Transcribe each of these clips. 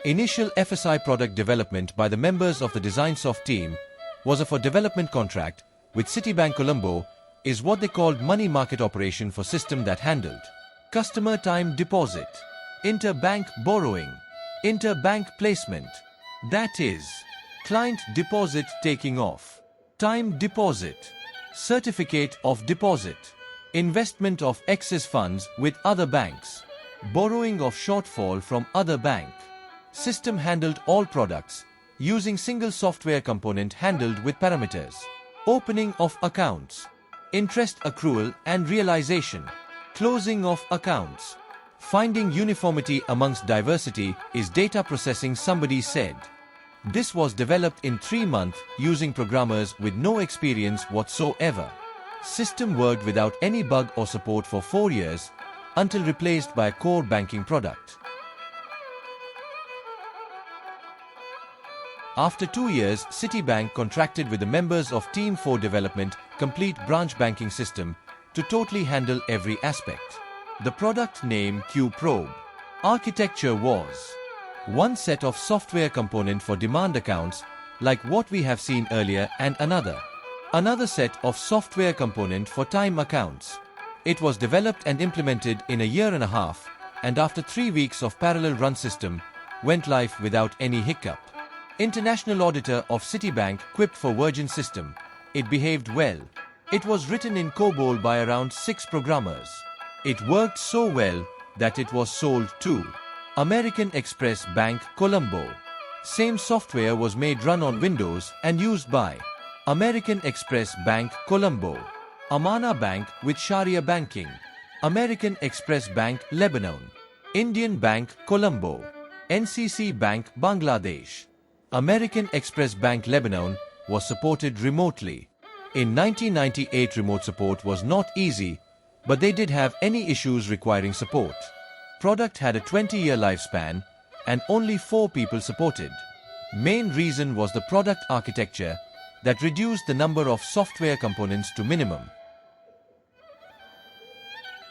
Initial FSI product development by the members of the DesignSoft team was a for development contract with Citibank Colombo is what they called money market operation for system that handled customer time deposit, interbank borrowing, interbank placement, that is, client deposit taking off, time deposit, certificate of deposit, investment of excess funds with other banks, borrowing of shortfall from other bank. System handled all products using single software component handled with parameters, opening of accounts, interest accrual and realization, closing of accounts. Finding uniformity amongst diversity is data processing, somebody said. This was developed in 3 months using programmers with no experience whatsoever. System worked without any bug or support for 4 years until replaced by a core banking product. After 2 years, Citibank contracted with the members of Team 4 Development complete branch banking system to totally handle every aspect. The product name QProbe. Architecture was one set of software component for demand accounts like what we have seen earlier and another set of software component for time accounts. It was developed and implemented in a year and a half and after 3 weeks of parallel run system went live without any hiccup. International auditor of Citibank quipped for Virgin system. It behaved well. It was written in COBOL by around 6 programmers. It worked so well that it was sold to American Express Bank Colombo. Same software was made run on Windows and used by American Express Bank Colombo, Amana Bank with Sharia banking, American Express Bank Lebanon, Indian Bank Colombo, NCC Bank Bangladesh. American Express Bank Lebanon was supported remotely. In 1998, remote support was not easy, but they did have any issues requiring support. Product had a 20-year lifespan and only 4 people supported. Main reason was the product architecture that reduced the number of software components to minimum.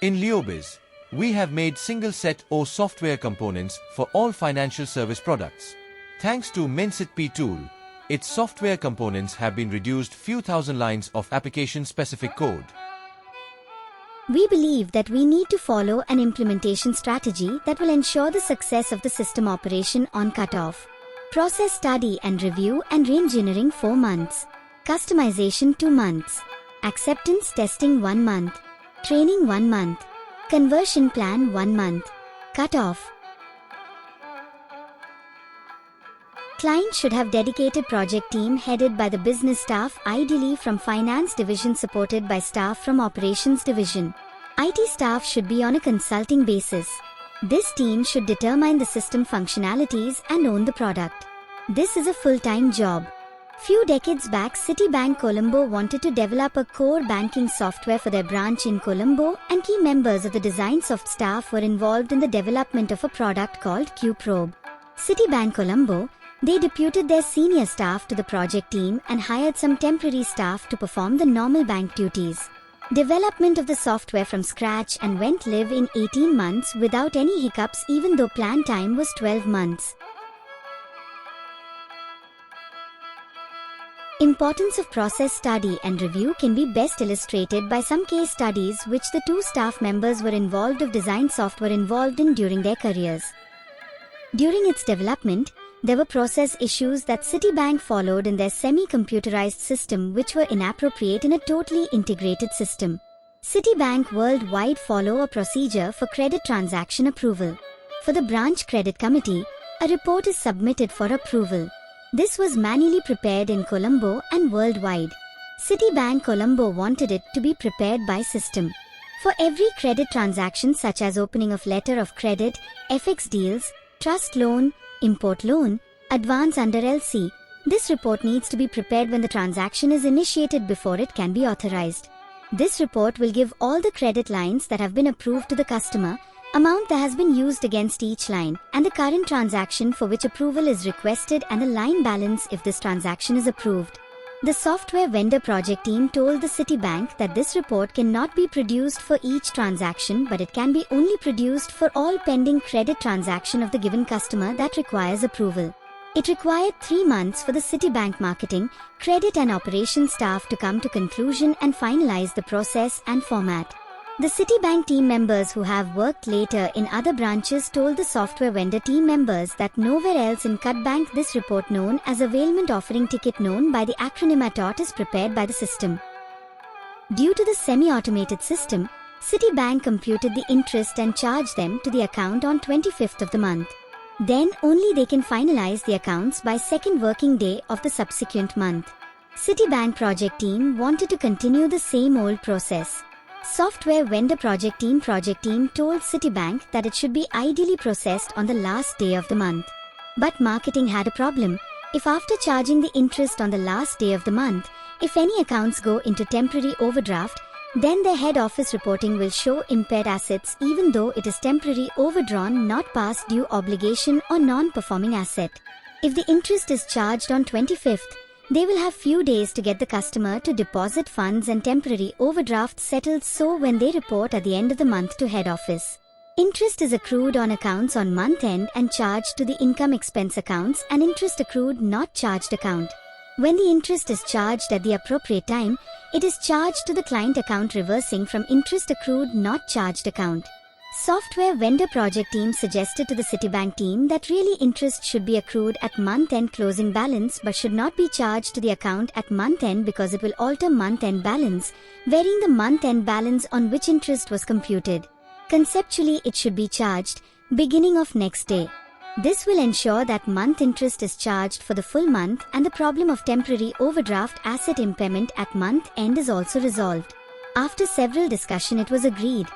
In Leobiz, we have made single set or software components for all financial service products. Thanks to MenSitP tool, its software components have been reduced few thousand lines of application-specific code. We believe that we need to follow an implementation strategy that will ensure the success of the system operation on cutoff. Process study and review and re-engineering 4 months. Customization 2 months. Acceptance testing 1 month. Training 1 month. Conversion plan 1 month. Cutoff. Client should have dedicated project team headed by the business staff, ideally from finance division supported by staff from operations division. IT staff should be on a consulting basis. This team should determine the system functionalities and own the product. This is a full-time job. Few decades back, Citibank Colombo wanted to develop a core banking software for their branch in Colombo, and key members of the DesignSoft staff were involved in the development of a product called QProbe. Citibank Colombo, they deputed their senior staff to the project team and hired some temporary staff to perform the normal bank duties. Development of the software from scratch and went live in 18 months without any hiccups, even though planned time was 12 months. Importance of process study and review can be best illustrated by some case studies which the 2 staff members were involved of DesignSoft were involved in during their careers. During its development, there were process issues that Citibank followed in their semi-computerized system which were inappropriate in a totally integrated system. Citibank worldwide follow a procedure for credit transaction approval. For the branch credit committee, a report is submitted for approval. This was manually prepared in Colombo and worldwide. Citibank Colombo wanted it to be prepared by system. For every credit transaction such as opening of letter of credit, FX deals, trust loan, import loan, advance under LC, this report needs to be prepared when the transaction is initiated before it can be authorized. This report will give all the credit lines that have been approved to the customer, amount that has been used against each line, and the current transaction for which approval is requested and the line balance if this transaction is approved. The software vendor project team told the Citibank that this report cannot be produced for each transaction, but it can be only produced for all pending credit transaction of the given customer that requires approval. It required 3 months for the Citibank marketing, credit and operations staff to come to conclusion and finalize the process and format. The Citibank team members who have worked later in other branches told the software vendor team members that nowhere else in Cutbank this report known as availment offering ticket known by the acronym ATOT is prepared by the system. Due to the semi-automated system, Citibank computed the interest and charged them to the account on 25th of the month. Then only they can finalize the accounts by second working day of the subsequent month. Citibank project team wanted to continue the same old process. Software vendor project team told Citibank that it should be ideally processed on the last day of the month. But marketing had a problem. If after charging the interest on the last day of the month, if any accounts go into temporary overdraft, then their head office reporting will show impaired assets even though it is temporary overdrawn, not past due obligation or non-performing asset. If the interest is charged on 25th, they will have few days to get the customer to deposit funds and temporary overdraft settled, so when they report at the end of the month to head office, interest is accrued on accounts on month end and charged to the income expense accounts and interest accrued not charged account. When the interest is charged at the appropriate time, it is charged to the client account reversing from interest accrued not charged account. Software vendor project team suggested to the Citibank team that really interest should be accrued at month-end closing balance but should not be charged to the account at month-end because it will alter month-end balance, varying the month-end balance on which interest was computed. Conceptually, it should be charged beginning of next day. This will ensure that month interest is charged for the full month and the problem of temporary overdraft asset impairment at month end is also resolved. After several discussion, it was agreed.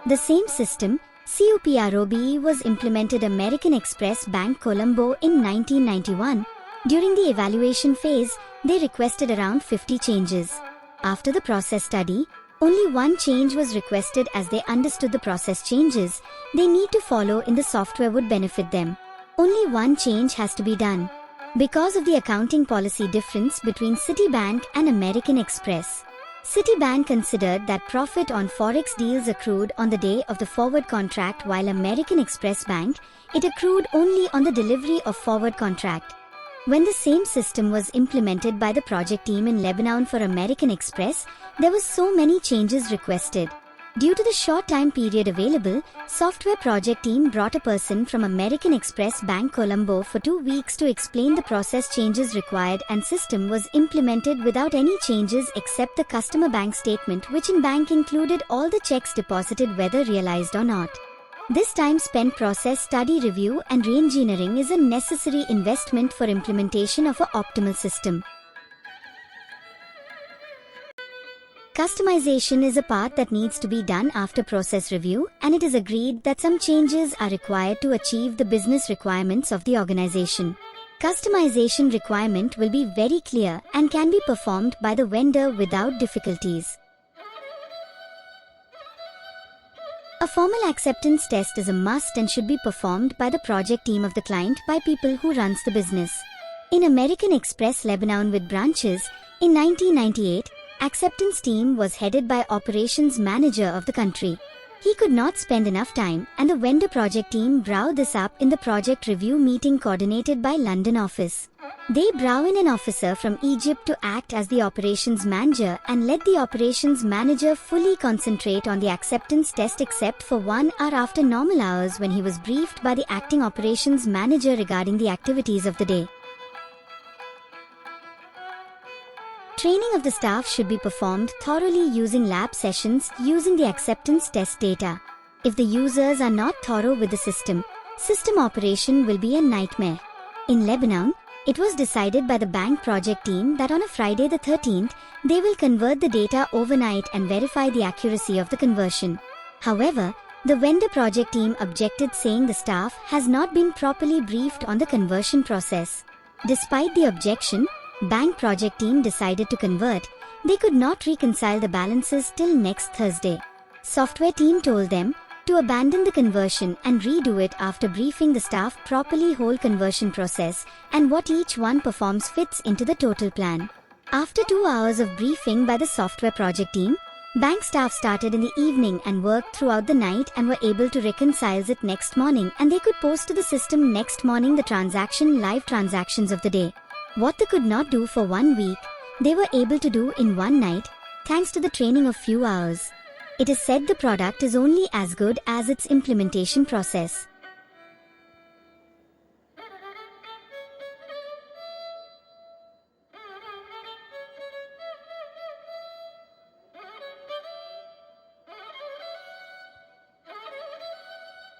The same system, CUPROBE, was implemented American Express Bank Colombo in 1991. During the evaluation phase, they requested around 50 changes. After the process study, only one change was requested as they understood the process changes they need to follow in the software would benefit them. Only one change has to be done because of the accounting policy difference between Citibank and American Express. Citibank considered that profit on forex deals accrued on the day of the forward contract, while American Express Bank, it accrued only on the delivery of forward contract. When the same system was implemented by the project team in Lebanon for American Express, there were so many changes requested. Due to the short time period available, software project team brought a person from American Express Bank Colombo for 2 weeks to explain the process changes required, and system was implemented without any changes except the customer bank statement, which in bank included all the checks deposited whether realized or not. This time spent process study review and re-engineering is a necessary investment for implementation of an optimal system. Customization is a part that needs to be done after process review, and it is agreed that some changes are required to achieve the business requirements of the organization. Customization requirement will be very clear and can be performed by the vendor without difficulties. A formal acceptance test is a must and should be performed by the project team of the client by people who runs the business. In American Express Lebanon with branches, in 1998, acceptance team was headed by operations manager of the country. He could not spend enough time, and the vendor project team brought this up in the project review meeting coordinated by London office. They brought in an officer from Egypt to act as the operations manager and let the operations manager fully concentrate on the acceptance test except for 1 hour after normal hours when he was briefed by the acting operations manager regarding the activities of the day. Training of the staff should be performed thoroughly using lab sessions using the acceptance test data. If the users are not thorough with the system operation will be a nightmare. In Lebanon, it was decided by the bank project team that on a Friday the 13th, they will convert the data overnight and verify the accuracy of the conversion. However, the vendor project team objected, saying the staff has not been properly briefed on the conversion process. Despite the objection, bank project team decided to convert. They could not reconcile the balances till next Thursday. Software team told them to abandon the conversion and redo it after briefing the staff properly whole conversion process and what each one performs fits into the total plan. After 2 hours of briefing by the software project team, bank staff started in the evening and worked throughout the night and were able to reconcile it next morning, and they could post to the system next morning the live transactions of the day. What they could not do for 1 week, they were able to do in 1 night, thanks to the training of few hours. It is said the product is only as good as its implementation process.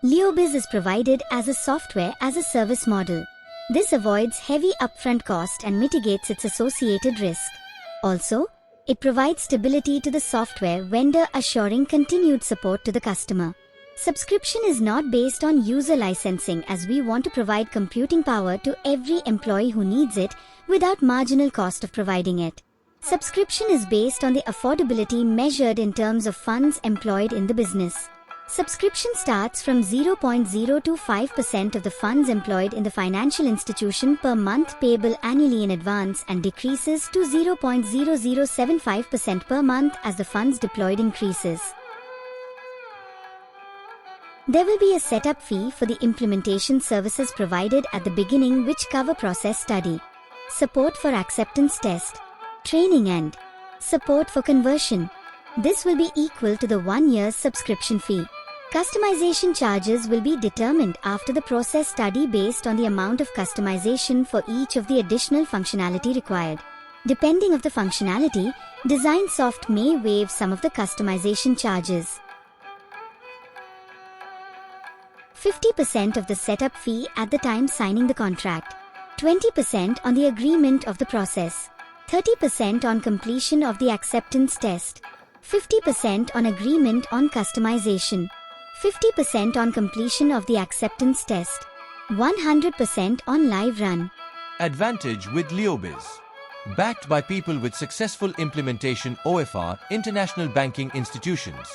LeoBiz is provided as a software as a service model. This avoids heavy upfront cost and mitigates its associated risk. Also, it provides stability to the software vendor, assuring continued support to the customer. Subscription is not based on user licensing, as we want to provide computing power to every employee who needs it without marginal cost of providing it. Subscription is based on the affordability measured in terms of funds employed in the business. Subscription starts from 0.025% of the funds employed in the financial institution per month, payable annually in advance, and decreases to 0.0075% per month as the funds deployed increases. There will be a setup fee for the implementation services provided at the beginning, which cover process study, support for acceptance test, training, and support for conversion. This will be equal to the 1 year's subscription fee. Customization charges will be determined after the process study based on the amount of customization for each of the additional functionality required. Depending on the functionality, Designsoft may waive some of the customization charges. 50% of the setup fee at the time signing the contract, 20% on the agreement of the process, 30% on completion of the acceptance test, 50% on agreement on customization, 50% on completion of the acceptance test, 100% on live run. Advantage with LeoBiz. Backed by people with successful implementation OFR international banking institutions.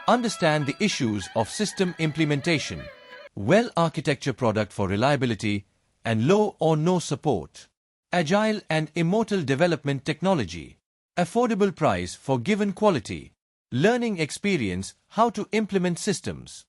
Understand the issues of system implementation. Well-architecture product for reliability and low or no support. Agile and immortal development technology. Affordable price for given quality. Learning experience how to implement systems.